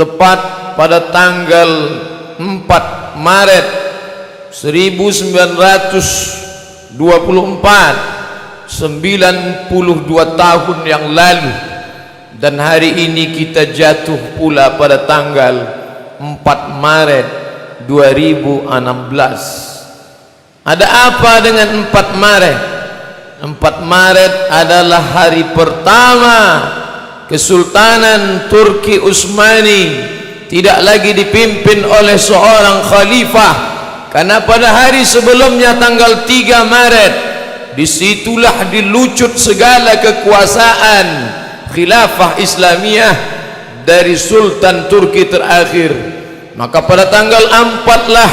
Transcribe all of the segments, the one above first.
tepat pada tanggal 4 Maret 1924, 92 tahun yang lalu, dan hari ini kita jatuh pula pada tanggal 4 Maret 2016. Ada apa dengan 4 Maret? 4 Maret adalah hari pertama Kesultanan Turki Utsmani tidak lagi dipimpin oleh seorang khalifah, karena pada hari sebelumnya tanggal 3 Maret disitulah dilucut segala kekuasaan khilafah Islamiyah dari Sultan Turki terakhir. Maka pada tanggal 4 lah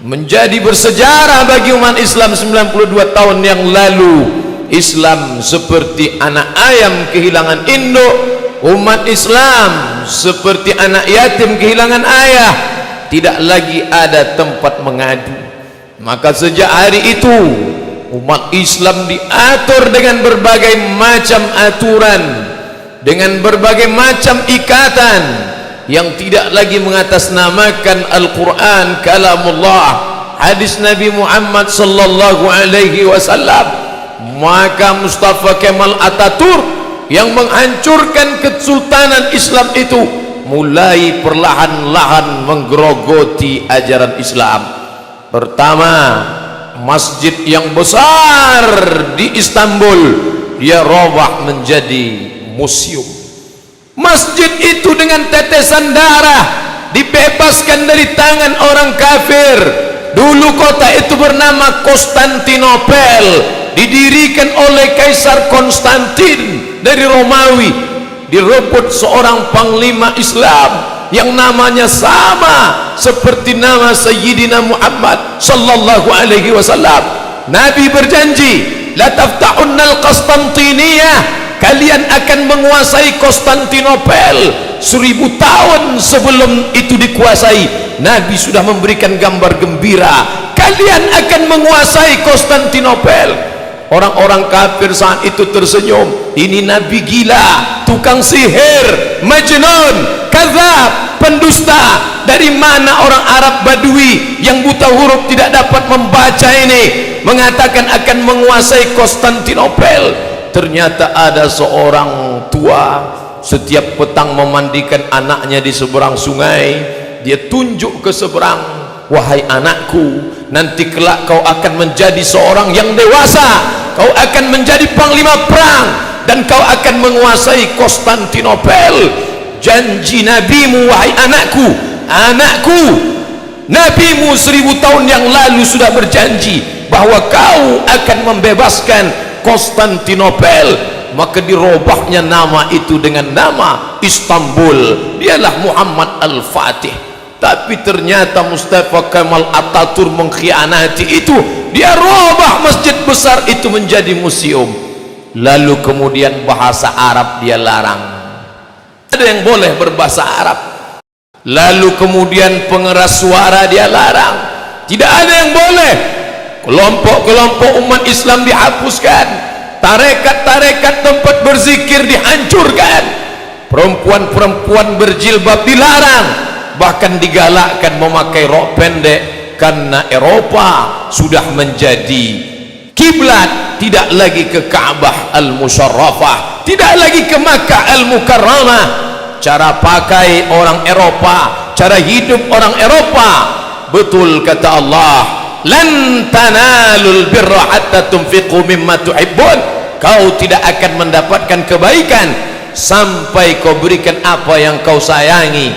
menjadi bersejarah bagi umat Islam. 92 tahun yang lalu Islam seperti anak ayam kehilangan induk, umat Islam seperti anak yatim kehilangan ayah, tidak lagi ada tempat mengadu. Maka sejak hari itu umat Islam diatur dengan berbagai macam aturan, dengan berbagai macam ikatan yang tidak lagi mengatasnamakan Al-Quran kalamullah, hadis Nabi Muhammad sallallahu alaihi wasallam. Maka Mustafa Kemal Atatürk yang menghancurkan kesultanan Islam itu mulai perlahan-lahan menggerogoti ajaran Islam. Pertama, masjid yang besar di Istanbul dia robah menjadi museum. Masjid itu dengan tetesan darah dibebaskan dari tangan orang kafir. Dulu kota itu bernama Konstantinopel, didirikan oleh Kaisar Konstantin dari Romawi. Direbut seorang panglima Islam yang namanya sama seperti nama Sayyidina Muhammad sallallahu alaihi wasallam. Nabi berjanji, la taftahunna al-Konstantiniyah, kalian akan menguasai Konstantinopel. 1000 tahun sebelum itu dikuasai, Nabi sudah memberikan gambar gembira, kalian akan menguasai Konstantinopel. Orang-orang kafir saat itu tersenyum, ini Nabi gila, tukang sihir, majnun, kadzab, pendusta. Dari mana orang Arab Badui yang buta huruf tidak dapat membaca ini mengatakan akan menguasai Konstantinopel? Ternyata ada seorang tua setiap petang memandikan anaknya di seberang sungai. Dia tunjuk ke seberang, wahai anakku, nanti kelak kau akan menjadi seorang yang dewasa, kau akan menjadi panglima perang, dan kau akan menguasai Konstantinopel. Janji nabimu, wahai anakku, anakku, nabimu 1000 tahun yang lalu sudah berjanji bahwa kau akan membebaskan Konstantinopel. Maka dirobahnya nama itu dengan nama Istanbul, dialah Muhammad Al-Fatih. Tapi ternyata Mustafa Kemal Atatürk mengkhianati itu, dia robah masjid besar itu menjadi museum. Lalu kemudian bahasa Arab dia larang, ada yang boleh berbahasa Arab. Lalu kemudian pengeras suara dia larang, tidak ada yang boleh. Kelompok-kelompok umat Islam dihapuskan, tarekat-tarekat tempat berzikir dihancurkan, perempuan-perempuan berjilbab dilarang, bahkan digalakkan memakai rok pendek karena Eropa sudah menjadi kiblat, tidak lagi ke Ka'bah Al-Musharrafah, tidak lagi ke Makkah Al-Mukarramah. Cara pakai orang Eropa, cara hidup orang Eropa, betul kata Allah, lan tanalul birra hatta tunfiqu mimma tuhibbun, kau tidak akan mendapatkan kebaikan sampai kau berikan apa yang kau sayangi.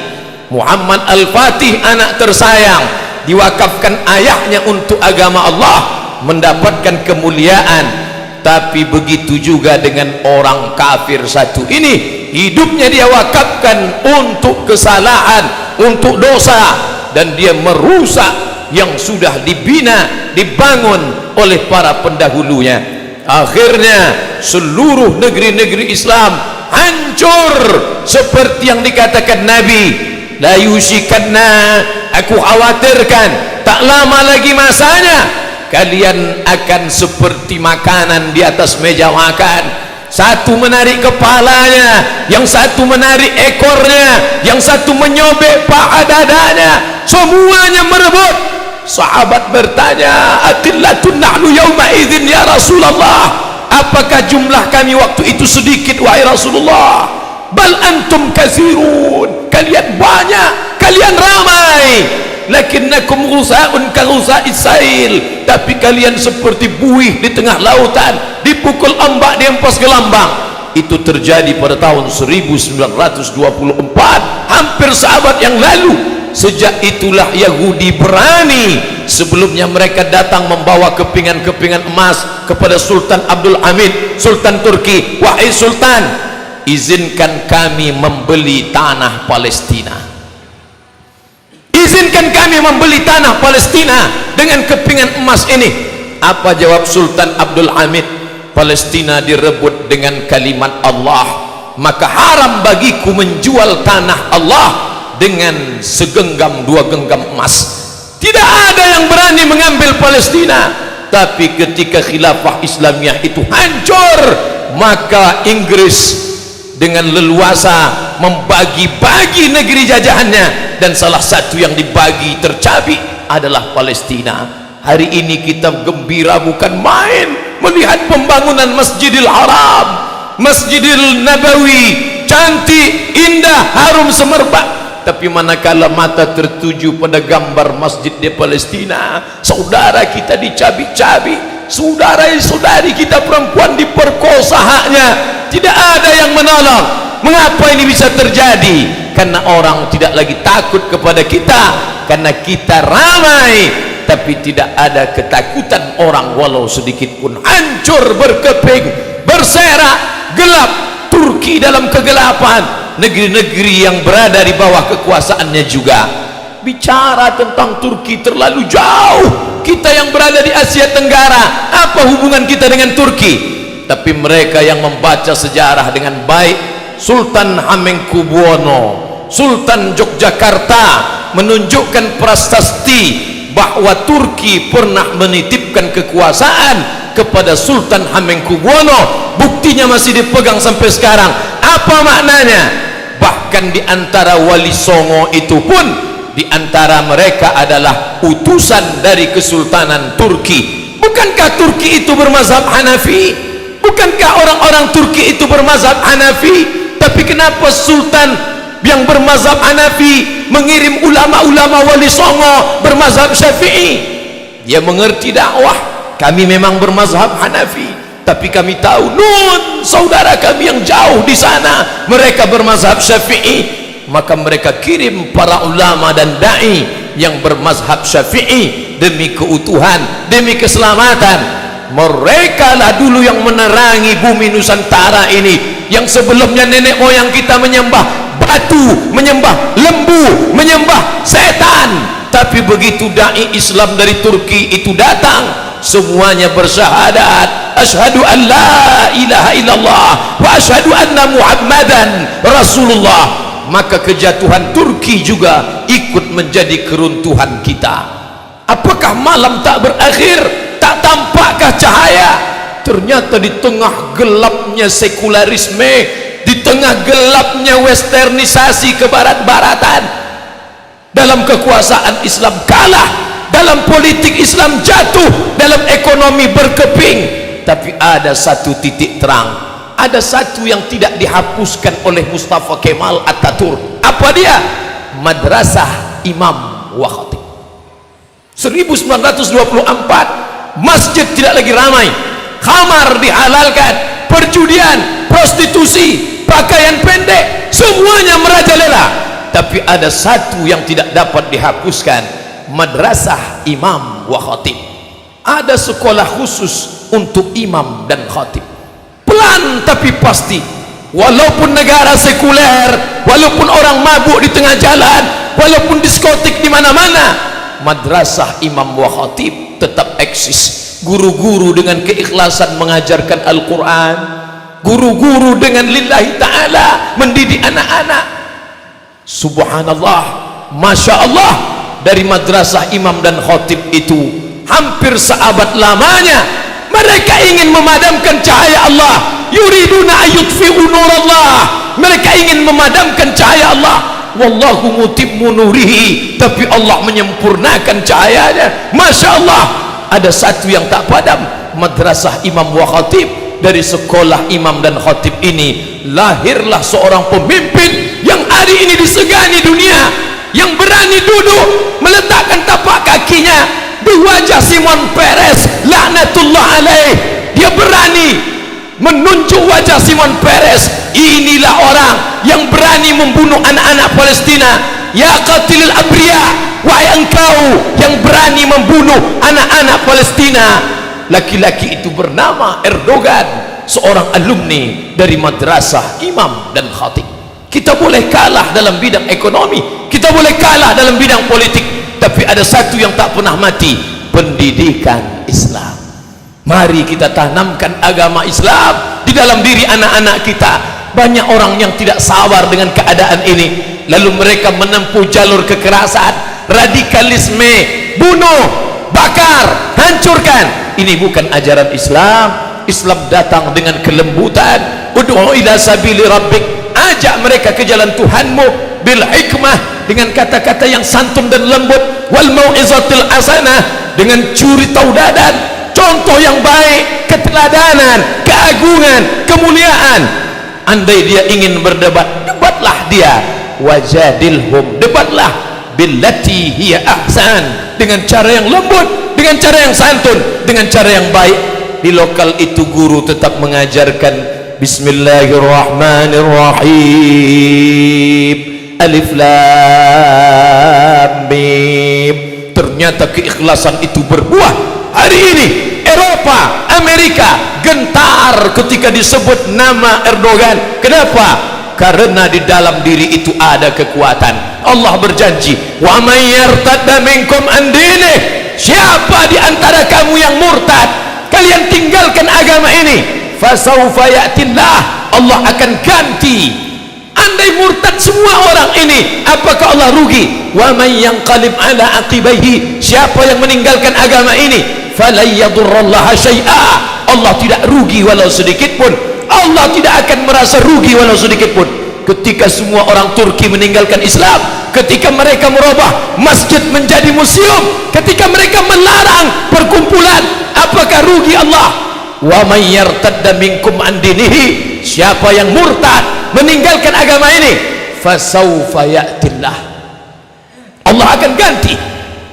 Muhammad Al-Fatih, anak tersayang, diwakafkan ayahnya untuk agama Allah, mendapatkan kemuliaan. Tapi begitu juga dengan orang kafir satu ini, hidupnya dia wakafkan untuk kesalahan, untuk dosa, dan dia merusak yang sudah dibina, dibangun oleh para pendahulunya. Akhirnya seluruh negeri-negeri Islam hancur seperti yang dikatakan Nabi, la yusikanna, aku khawatirkan tak lama lagi masanya kalian akan seperti makanan di atas meja makan, satu menarik kepalanya, yang satu menarik ekornya, yang satu menyobek paha dadanya, semuanya merebut. Sahabat bertanya, atillatun nahnu yawma idzin ya Rasulullah, apakah jumlah kami waktu itu sedikit wahai Rasulullah? Bal antum katsirun, kalian banyak, kalian ramai. Lakinnakum ghusaa'un ka ghusaa'is sail, tapi kalian seperti buih di tengah lautan, dipukul ombak dihempas gelambang. Itu terjadi pada tahun 1924, hampir seabad yang lalu. Sejak itulah Yahudi berani. Sebelumnya mereka datang membawa kepingan-kepingan emas kepada Sultan Abdul Hamid, Sultan Turki. Wahai Sultan, izinkan kami membeli tanah Palestina, izinkan kami membeli tanah Palestina dengan kepingan emas ini. Apa jawab Sultan Abdul Hamid? Palestina direbut dengan kalimat Allah, maka haram bagiku menjual tanah Allah dengan segenggam dua genggam emas. Tidak ada yang berani mengambil Palestina. Tapi ketika khilafah Islamiyah itu hancur, maka Inggris dengan leluasa membagi-bagi negeri jajahannya, dan salah satu yang dibagi tercabik adalah Palestina. Hari ini kita gembira bukan main melihat pembangunan Masjidil Haram, Masjidil Nabawi, cantik, indah, harum semerbak. Tapi manakala mata tertuju pada gambar masjid di Palestina, saudara kita dicabik-cabik, saudara-saudari kita perempuan diperkosa haknya, tidak ada yang menolong. Mengapa ini bisa terjadi? Karena orang tidak lagi takut kepada kita, karena kita ramai, tapi tidak ada ketakutan orang walau sedikit pun. Hancur, berkeping, berserak, gelap. Turki dalam kegelapan, negeri-negeri yang berada di bawah kekuasaannya juga. Bicara tentang Turki terlalu jauh. Kita yang berada di Asia Tenggara, apa hubungan kita dengan Turki? Tapi mereka yang membaca sejarah dengan baik, Sultan Hamengkubuwono, Sultan Yogyakarta menunjukkan prasasti bahwa Turki pernah menitipkan kekuasaan kepada Sultan Hamengkubuwono. Buktinya masih dipegang sampai sekarang. Apa maknanya? Bahkan di antara wali songo itu pun, di antara mereka adalah utusan dari Kesultanan Turki. Bukankah Turki itu bermazhab Hanafi? Bukankah orang-orang Turki itu bermazhab Hanafi? Tapi kenapa Sultan yang bermazhab Hanafi mengirim ulama-ulama wali songo bermazhab Syafi'i? Dia mengerti dakwah. Kami memang bermazhab Hanafi, tapi kami tahu nun saudara kami yang jauh di sana mereka bermazhab Syafi'i, maka mereka kirim para ulama dan dai yang bermazhab Syafi'i demi keutuhan, demi keselamatan. Mereka lah dulu yang menerangi bumi Nusantara ini, yang sebelumnya nenek moyang kita menyembah batu, menyembah lembu, menyembah setan. Tapi begitu dai Islam dari Turki itu datang, semuanya bersyahadat asyhadu an la ilaha illallah wa asyhadu anna muhammadan rasulullah, maka kejatuhan Turki juga ikut menjadi keruntuhan kita. Apakah malam tak berakhir? Tak tampakkah cahaya? Ternyata di tengah gelapnya sekularisme, di tengah gelapnya westernisasi kebarat-baratan, dalam kekuasaan Islam kalah, dalam politik Islam jatuh, dalam ekonomi berkeping. Tapi ada satu titik terang, ada satu yang tidak dihapuskan oleh Mustafa Kemal Atatürk. Apa dia? Madrasah Imam wa Khatib. 1924 masjid tidak lagi ramai, khamar dihalalkan, perjudian, prostitusi, pakaian pendek, semuanya merajalela. Tapi ada satu yang tidak dapat dihapuskan, Madrasah Imam wa Khatib. Ada sekolah khusus untuk imam dan khatib. Pelan tapi pasti. Walaupun negara sekuler, walaupun orang mabuk di tengah jalan, walaupun diskotik di mana-mana, Madrasah Imam wa Khatib tetap eksis. Guru-guru dengan keikhlasan mengajarkan Al-Quran, guru-guru dengan lillahi ta'ala mendidik anak-anak. Subhanallah, Masya Allah, dari Madrasah Imam dan Khatib itu hampir seabad lamanya mereka ingin memadamkan cahaya Allah, yuriduna ayyutfi'u nurallah, mereka ingin memadamkan cahaya Allah. Wallahu mutimmu nurihi, tapi Allah menyempurnakan cahayanya. Masya Allah, ada satu yang tak padam, madrasah imam wa khatib. Dari sekolah imam dan khatib ini lahirlah seorang pemimpin yang hari ini disegani dunia, yang berani duduk meletakkan tapak kakinya di wajah Simon Peres laknatullah alaih. Dia berani menunjuk wajah Simon Peres. Inilah orang yang berani membunuh anak-anak Palestina. Ya qatilul abriya, wahai engkau yang berani membunuh anak-anak Palestina. Laki-laki itu bernama Erdogan, seorang alumni dari madrasah imam dan khatib. Kita boleh kalah dalam bidang ekonomi, kita boleh kalah dalam bidang politik, tapi ada satu yang tak pernah mati, pendidikan Islam. Mari kita tanamkan agama Islam di dalam diri anak-anak kita. Banyak orang yang tidak sabar dengan keadaan ini, lalu mereka menempuh jalur kekerasan, radikalisme, bunuh, bakar, hancurkan. Ini bukan ajaran Islam. Islam datang dengan kelembutan. Ud'u ila sabili rabbik, ajak mereka ke jalan Tuhanmu bil hikmah, dengan kata-kata yang santun dan lembut, wal mau'izatil hasanah, dengan curi taudadan, contoh yang baik, keteladanan, keagungan, kemuliaan. Andai dia ingin berdebat, debatlah dia. Wajadilhum, debatlah billati hiya ahsan, dengan cara yang lembut, dengan cara yang santun, dengan cara yang baik. Di lokal itu guru tetap mengajarkan Bismillahirrahmanirrahim, Alif Lam Mim. Ternyata keikhlasan itu berbuah. Hari ini Eropa, Amerika gentar ketika disebut nama Erdogan. Kenapa? Karena di dalam diri itu ada kekuatan. Allah berjanji, wa may yartadda minkum an dinih, siapa di antara kamu yang murtad, kalian tinggalkan agama ini, fasawfa ya'tillah, Allah akan ganti. Andai murtad semua orang ini, apakah Allah rugi? Wa may yanqalib ala aqibaihi, siapa yang meninggalkan agama ini, falan yadurrallaha syai'a, Allah tidak rugi walau sedikit pun. Allah tidak akan merasa rugi walau sedikit pun. Ketika semua orang Turki meninggalkan Islam, ketika mereka merubah masjid menjadi museum, ketika mereka melarang perkumpulan, apakah rugi Allah? Wa may yartadda minkum an dinihi, siapa yang murtad meninggalkan agama ini, fasawfa ya'tillah, Allah akan ganti.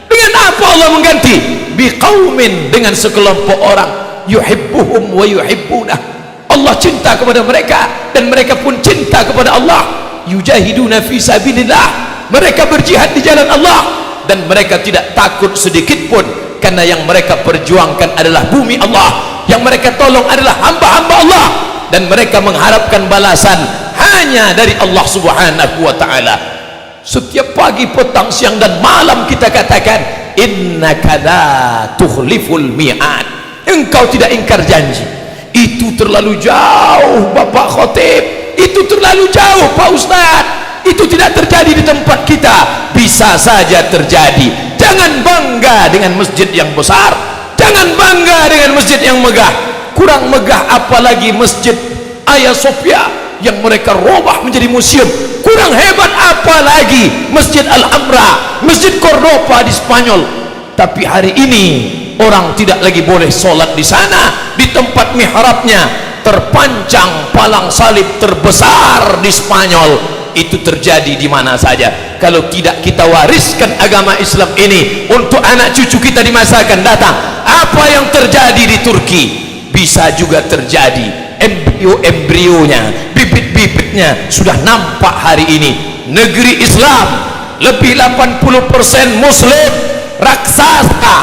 Dengan apa Allah mengganti? Biqaumin, dengan sekelompok orang, yuhibbuhum wa yuhibbunah, Allah cinta kepada mereka dan mereka pun cinta kepada Allah. Yujahiduna fi sabilillah, mereka berjihad di jalan Allah, dan mereka tidak takut sedikit pun, karena yang mereka perjuangkan adalah bumi Allah, yang mereka tolong adalah hamba-hamba Allah, dan mereka mengharapkan balasan hanya dari Allah Subhanahu wa ta'ala. Setiap pagi, petang, siang dan malam kita katakan, innaka la tukhliful mi'ad, engkau tidak ingkar janji. Itu terlalu jauh Bapak Khotib, itu terlalu jauh Pak Ustadz, itu tidak terjadi di tempat kita. Bisa saja terjadi. Jangan bangga dengan masjid yang besar, jangan bangga dengan masjid yang megah. Kurang megah apalagi masjid Hagia Sophia yang mereka robah menjadi museum. Kurang hebat apalagi masjid Al-Hamra, masjid Cordoba di Spanyol. Tapi hari ini orang tidak lagi boleh sholat di sana. Di tempat mihrabnya terpancang palang salib terbesar di Spanyol. Itu terjadi di mana saja. Kalau tidak kita wariskan agama Islam ini untuk anak cucu kita di masa akan datang, apa yang terjadi di Turki bisa juga terjadi. Embrio-embrionya, bibit-bibitnya sudah nampak hari ini. Negeri Islam lebih 80% Muslim, raksasa.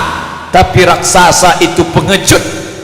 Tapi raksasa itu pengecut.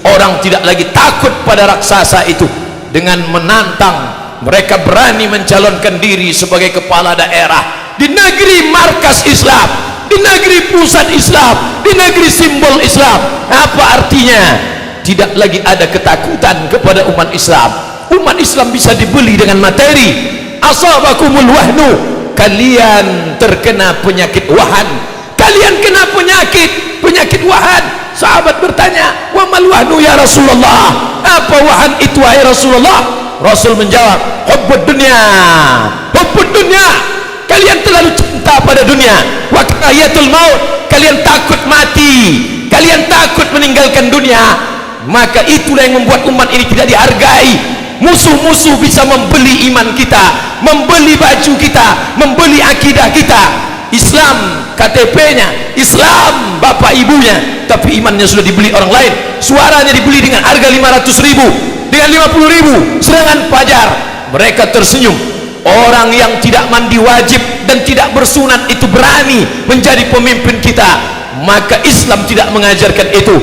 Orang tidak lagi takut pada raksasa itu. Dengan menantang, mereka berani mencalonkan diri sebagai kepala daerah di negeri markas Islam, di negeri pusat Islam, di negeri simbol Islam. Apa artinya? Tidak lagi ada ketakutan kepada umat Islam. Umat Islam bisa dibeli dengan materi. Asabakumul wahnu, kalian terkena penyakit wahan, kalian kena penyakit wahan. Sahabat bertanya, wa mal wahnu ya Rasulullah, apa wahan itu wahai Rasulullah? Rasul menjawab, hubbud dunya, hubbud dunya, kalian terlalu cinta pada dunia, wa karahiyatul maut, kalian takut mati, kalian takut meninggalkan dunia. Maka itulah yang membuat umat ini tidak dihargai. Musuh-musuh bisa membeli iman kita, membeli baju kita, membeli akidah kita. Islam KTP-nya, Islam bapak ibunya, tapi imannya sudah dibeli orang lain. Suaranya dibeli dengan harga 500.000, dengan 50.000 serangan fajar. Mereka tersenyum. Orang yang tidak mandi wajib dan tidak bersunat itu berani menjadi pemimpin kita. Maka Islam tidak mengajarkan itu.